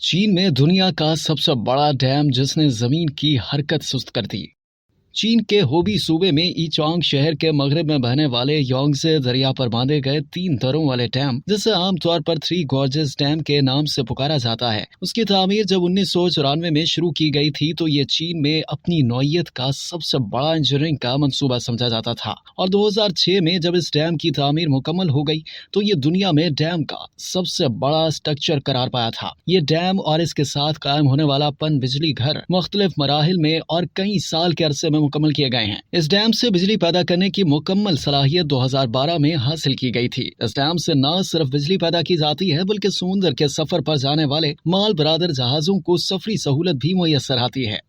चीन में दुनिया का सबसे बड़ा डैम जिसने जमीन की हरकत सुस्त कर दी। चीन के होबी सूबे में ईचोंग शहर के मगरब में बहने वाले योंगजे दरिया पर बांधे गए 3 दरों वाले डैम, जिसे आमतौर पर थ्री गॉर्जेस डैम के नाम से पुकारा जाता है, उसकी तामीर जब 1994 में शुरू की गई थी तो ये चीन में अपनी नौइयत का सबसे बड़ा इंजीनियरिंग का मंसूबा समझा जाता था। और 2006 में जब इस डैम की तामीर मुकम्मल हो गई तो ये दुनिया में डैम का सबसे बड़ा स्ट्रक्चर करार पाया था। ये डैम और इसके साथ कायम होने वाला पन बिजली घर मुख्तलिफ मराहिल में और कई साल के अरसे में मुकम्मल किए गए हैं। इस डैम से बिजली पैदा करने की मुकम्मल सलाहियत 2012 में हासिल की गई थी। इस डैम से न सिर्फ बिजली पैदा की जाती है बल्कि समुंदर के सफर पर जाने वाले माल बरादर जहाजों को सफरी सहूलत भी मुयस्सर आती है।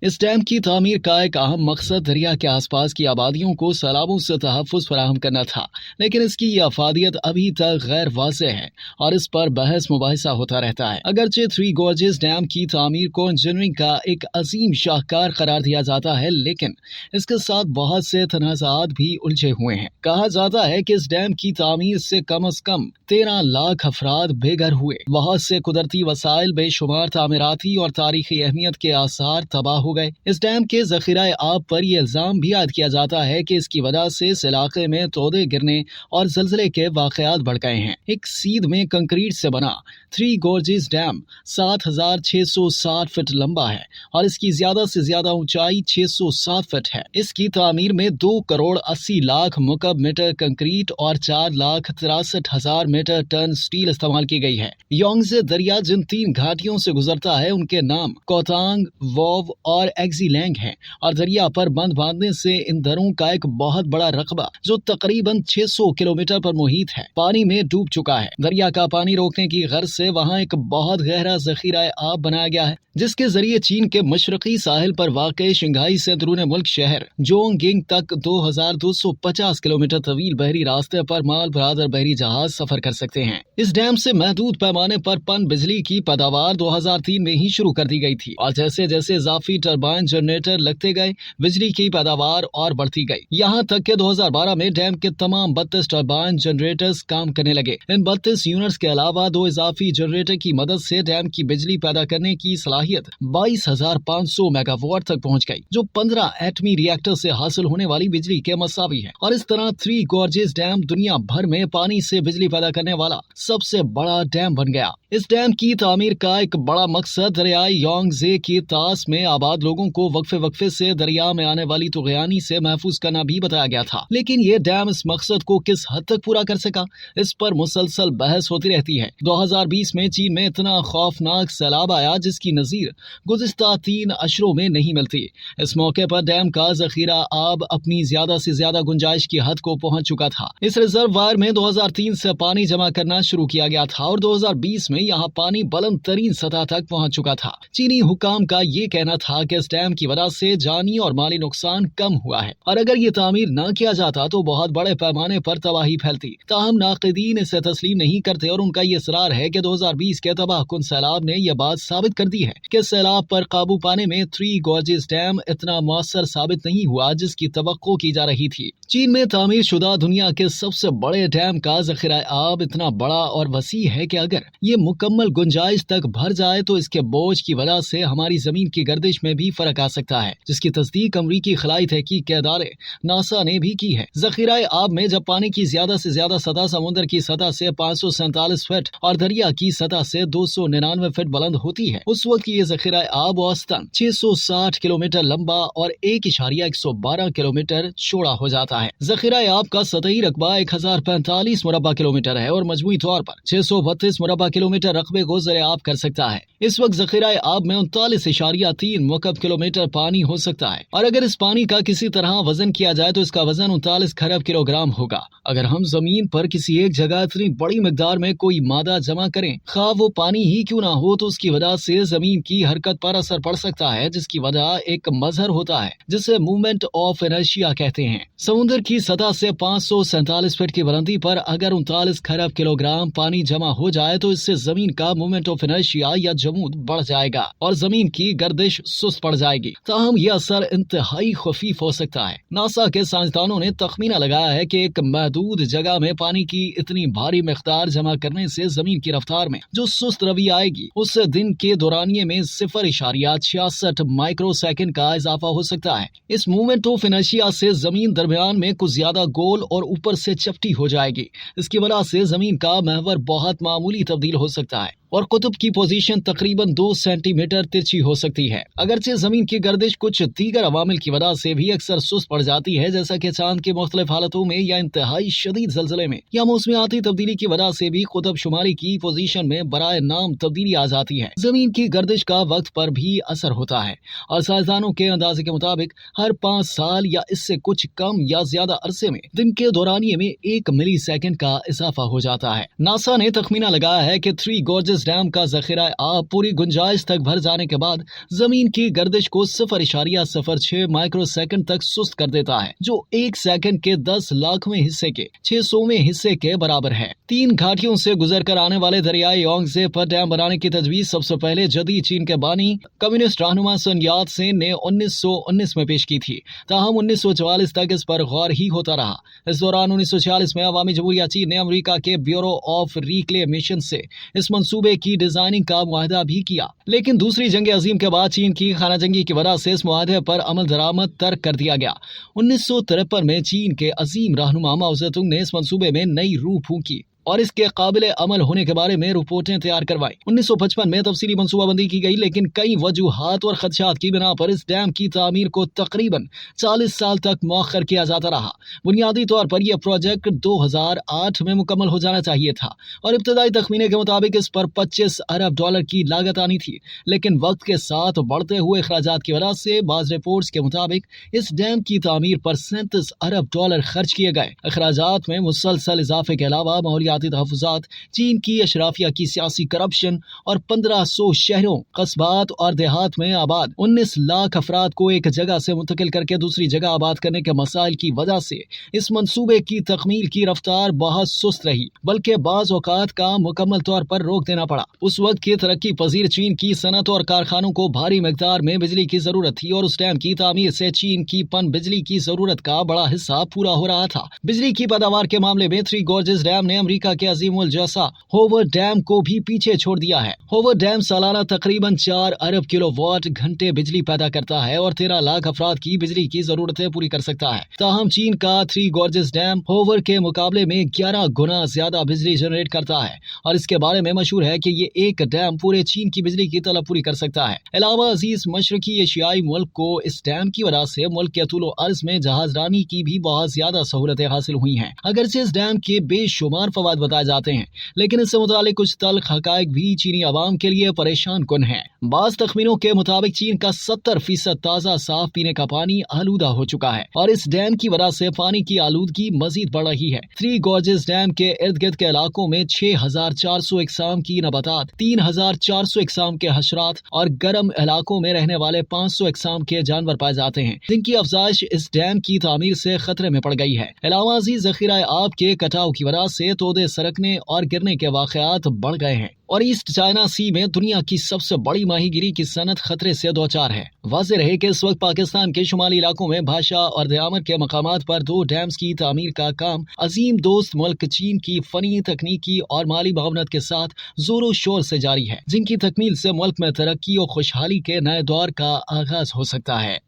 इस डैम की तामीर का एक अहम मकसद दरिया के आसपास की आबादियों को सैलाबों से तहफ़्फ़ुज़ फराहम करना था, लेकिन इसकी ये अफादियत अभी तक गैर वाज़ेह है और इस पर बहस मुबाहिसा होता रहता है। अगरचे थ्री गॉर्जेस डैम की तामीर को इंजीनियरिंग का एक अजीम शाहकार करार दिया जाता है, लेकिन इसके साथ बहुत से तनाज़ात भी उलझे हुए हैं। कहा जाता है कि इस डैम की तामीर से कम अज कम 13 लाख अफराद बेघर हुए, बहुत से कुदरती वसाइल, बेशुमार तामीराती और तारीखी अहमियत के आसार तबाह हो गए। इस डैम के जखीरा आब पर यह इल्जाम भी आयद किया जाता है कि इसकी वजह से इस इलाके में तोदे गिरने और जलजले के वाकयात बढ़ गए हैं। एक सीध में कंक्रीट से बना थ्री गॉर्जेस डैम 7,660 फीट लंबा है और इसकी ज्यादा से ज्यादा ऊंचाई 607 फीट है। इसकी तामीर में 2 करोड़ 80 लाख मुकब मीटर कंक्रीट और 4,63,000 मीटर टन स्टील इस्तेमाल की गई है। योंगजे दरिया जिन 3 घाटियों से गुजरता है उनके नाम कोतांग, वोव और एक्जीलैंग है और दरिया पर बंद बांधने से इन दरों का एक बहुत बड़ा रकबा जो तकरीबन 600 किलोमीटर पर मुहित है पानी में डूब चुका है। दरिया का पानी रोकने की गर्ज से वहाँ एक बहुत गहरा जखीरा आब बनाया गया है, जिसके जरिए चीन के मशरकी साहिल पर वाक़ई शंघाई से अंदरूनी मुल्क शहर जोंगिंग तक 2250 किलोमीटर तवील बहरी रास्ते पर माल बरादर बहरी जहाज सफर कर सकते हैं। इस डैम से महदूद पैमाने पर पन बिजली की पैदावार 2003 में ही शुरू कर दी गई थी और जैसे जैसे इजाफी टरबाइन जनरेटर लगते गए बिजली की पैदावार और बढ़ती गई, यहाँ तक कि 2012 में डैम के तमाम 32 टरबाइन जनरेटर्स काम करने लगे। इन 32 यूनिट्स के अलावा 2 इजाफी जनरेटर की मदद से डैम की बिजली पैदा करने की सलाहियत 22,500 मेगावाट तक पहुंच गई, जो 15 एटमी रिएक्टर से हासिल होने वाली बिजली के मसावी है। और इस तरह थ्री गॉर्जेस डैम दुनिया भर में पानी से बिजली पैदा करने वाला सबसे बड़ा डैम बन गया। इस डैम की तामीर का एक बड़ा मकसद दरियाई योंगजे की तास में आबाद लोगों को वक्फे वक्फे से दरिया में आने वाली तुगयानी से महफूज करना भी बताया गया था, लेकिन ये डैम इस मकसद को किस हद तक पूरा कर सका, इस पर मुसलसल बहस होती रहती है। 2020 में चीन में इतना खौफनाक सैलाब आया जिसकी नजीर गुज़िश्ता 3 अशरों में नहीं मिलती। इस मौके पर डैम का जखीरा आब अपनी ज्यादा से ज्यादा गुंजाइश की हद को पहुंच चुका था। इस रिजर्वायर में 2003 से पानी जमा करना शुरू किया गया था और 2020 में यहाँ पानी बुलंद तरीन सतह तक पहुंच चुका था। चीनी हुकाम का ये कहना था कि इस डैम की वजह से जानी और माली नुकसान कम हुआ है और अगर ये तामीर न किया जाता तो बहुत बड़े पैमाने पर तबाही फैलती। ताहम नाक़िदीन इसे तस्लीम नहीं करते और उनका ये इसरार है कि 2020 के तबाहकुन सैलाब ने यह बात साबित कर दी है कि सैलाब पर काबू पाने में थ्री गॉर्जेस डैम इतना मौसर साबित नहीं हुआ जिसकी तवक्को की जा रही थी। चीन में तामीर शुदा दुनिया के सबसे बड़े डैम का ज़खीरा आब इतना बड़ा और वसी है कि अगर ये मुकम्मल गुंजाइश तक भर जाए तो इसके बोझ की वजह से हमारी जमीन की गर्दिश में भी फर्क आ सकता है, जिसकी तस्दीक अमरीकी खलाई तहकीक के अदारे नासा ने भी की है। ज़खीरा आब में जब पानी की ज्यादा से ज्यादा सतह समुद्र की सतह से 547 फीट और दरिया की सतह से 299 फीट बुलंद होती है, उस वक्त ये ज़खीरा आब औसतन 660 किलोमीटर लंबा और 1.112 किलोमीटर चौड़ा हो जाता है। ज़खीरा आब का सतही रकबा 1045 मुरब्बा किलोमीटर है और मजमूई तौर पर 632 मुरब्बा किलोमीटर रकबे को ज़र आब कर सकता है। इस वक्त ज़खीरा आब में 39.3 मुकब किलोमीटर पानी हो सकता है और अगर इस पानी का किसी तरह वजन किया जाए तो इसका वजन 39 खरब किलोग्राम होगा। अगर हम जमीन पर किसी एक जगह इतनी बड़ी मिकदार में कोई मादा जमा करें, खा वो पानी ही क्यों ना हो, तो उसकी वजह से जमीन की हरकत पर असर पड़ सकता है, जिसकी वजह एक मजहर होता है जिसे मूवमेंट ऑफ इनर्शिया कहते हैं। समुद्र की सतह से 547 फीट की बुलंदी पर अगर 39 खरब किलोग्राम पानी जमा हो जाए तो इससे जमीन का मूवमेंट ऑफ इनर्शिया या जमूद बढ़ जाएगा और जमीन की गर्दिश सुस्त सुस्त पड़ जाएगी। ताहम यह असर इंतहाई खफीफ हो सकता है। नासा के साइंसदानों ने तखमीना लगाया है कि एक महदूद जगह में पानी की इतनी भारी मिकदार जमा करने से जमीन की रफ्तार में जो सुस्त रवि आएगी उससे दिन के दौरानिये में 0.66 माइक्रो सेकंड का इजाफा हो सकता है। इस मूवमेंट ऑफ इनर्शिया से जमीन दरमियान में कुछ ज्यादा गोल और ऊपर से चपटी हो जाएगी। इसकी वजह से जमीन का महवर बहुत मामूली तब्दील हो सकता है और कुतुब की पोजीशन तकरीबन 2 सेंटीमीटर तिरछी हो सकती है। अगरचे जमीन की गर्दिश कुछ दीगर अवामिल की वजह से भी अक्सर सुस्त पड़ जाती है, जैसा कि चांद की मुख्तलिफ हालतों में या इंतहाई शदीद जलजले में या मौसमियाती तब्दीली की वजह से भी कुतुब शुमारी की पोजीशन में बराए नाम तब्दीली आ जाती है। जमीन की गर्दिश का वक्त पर भी असर होता है और साइंसदानों के अंदाजे के मुताबिक हर 5 साल या इससे कुछ कम या ज्यादा अरसे में दिन के दौरानिये में 1 मिली सेकेंड का इजाफा हो जाता है। नासा ने तखमीना लगाया है कि 3 गॉर्जेस डैम का जखीरा आब पूरी गुंजाइश तक भर जाने के बाद जमीन की गर्दिश को 0.06 माइक्रो सेकंड तक सुस्त कर देता है, जो 1 सेकंड के 10 लाखवें हिस्से के 600वें हिस्से के बराबर है। 3 घाटियों से गुजरकर आने वाले दरियाई योंगजे पर डैम बनाने की तजवीज सबसे पहले जदीद चीन के बानी कम्युनिस्ट रहनुमा सन यात सेन ने 1919 में पेश की थी। ताहम 1944 तक इस पर गौर ही होता रहा। इस दौरान 1946 में अवामी जमहूरिया चीन ने अमेरिका के ब्यूरो ऑफ रिक्लेमेशन से इस मंसूबे की डिजाइनिंग का मुआहदा भी किया, लेकिन दूसरी जंग अजीम के बाद चीन की खानाजंगी की वजह से इस मुआहदे पर अमल दरामद तर्क कर दिया गया। 1953 में चीन के अजीम रहनुमा माओ जेतुंग ने इस मंसूबे में नई रूह फूंकी और इसके काबिल अमल होने के बारे में रिपोर्टें तैयार करवाई। 1955 में तफसीली मंसूबाबंदी की गई, लेकिन कई वजूहात और खदशात की बिना पर इस डैम की तामीर को तकरीबन 40 साल तक मौखर किया जाता रहा। बुनियादी तौर पर यह प्रोजेक्ट 2008 में मुकम्मल हो जाना चाहिए था और इब्तदाई तखमीने के मुताबिक इस पर $25 अरब की लागत आनी थी, लेकिन वक्त के साथ बढ़ते हुए अखराजात की वजह से बाज रिपोर्ट्स के मुताबिक इस डैम की तामीर पर $37 अरब खर्च किए गए। अखराजात में मुसलसल इजाफे के अलावा माहौलियाती तहफ़्फ़ुज़ात, चीन की अशराफिया की सियासी करप्शन और 1500 शहरों, कस्बात और देहात में आबाद 19 लाख अफराद को एक जगह से मुंतकिल करके दूसरी जगह आबाद करने के मसाइल की वजह से इस मंसूबे की तकमील की रफ्तार बहुत सुस्त रही, बल्कि बाज़ औक़ात का मुकम्मल तौर पर रोक देना पड़ा। उस वक्त की तरक्की पजीर चीन की सनत और कारखानों को भारी मिकदार में बिजली की जरूरत थी और उस डैम की तामीर से चीन की पन बिजली की जरूरत का बड़ा हिस्सा पूरा हो रहा था। बिजली की पैदावार के मामले में 3 गॉर्जेस डैम ने अमेरिका के अजीमुल जैसा होवर डैम को भी पीछे छोड़ दिया है। होवर डैम सालाना तकरीबन 4 अरब किलोवाट घंटे बिजली पैदा करता है और 13 लाख अफराद की बिजली की जरूरतें पूरी कर सकता है। ताहम चीन का 3 गॉर्जेस डैम होवर के मुकाबले में 11 गुना ज्यादा बिजली जनरेट करता है और इसके बारे में मशहूर है कि ये एक डैम पूरे चीन की बिजली की तलब पूरी कर सकता है। अलावा अजीज मशरकी एशियाई मुल्क को इस डैम की वजह से मुल्क के तूलो अर्ज में जहाजरानी की भी बहुत ज्यादा सहूलतें हासिल हुई हैं। अगरचे इस डैम के बेशुमार फवाद बताए जाते हैं, लेकिन इससे मुतालिक कुछ तल्ख हकायक भी चीनी अवाम के लिए परेशान कुन है। बाज़ तखमीनों के मुताबिक चीन का 70% ताज़ा साफ पीने का पानी आलूदा हो चुका है और इस डैम की वजह से पानी की आलूदगी मजीद बढ़ रही है। 3 गॉर्जेस डैम के इर्द गिर्द के इलाकों में 6400 इकसाम की नबातात, 3400 इकसाम के हशरात और गर्म इलाकों में रहने वाले 500 इकसाम के जानवर पाए जाते हैं, जिनकी अफजाइश इस डैम की तामीर से खतरे में पड़ गई है। अलावा जखीरा आब के कटाव की वजह से तोदे सरकने और गिरने के वाकयात बढ़ गए हैं और ईस्ट चाइना सी में दुनिया की सबसे बड़ी माहीगिरी की सनत खतरे से दो चार है। वाज़ेह रहे कि इस वक्त पाकिस्तान के शुमाली इलाकों में भाषा और दयामत के मकामात पर 2 डैम्स की तामीर का काम अजीम दोस्त मुल्क चीन की फनी, तकनीकी और माली मावनत के साथ जोरों शोर से जारी है, जिनकी तकमील से मुल्क में तरक्की और खुशहाली के नए दौर का आगाज हो सकता है।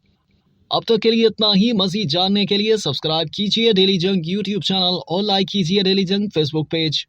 अब तक के लिए इतना ही। मजीद जानने के लिए सब्सक्राइब कीजिए डेली जंग यूट्यूब चैनल और लाइक कीजिए डेली जंग फेसबुक पेज।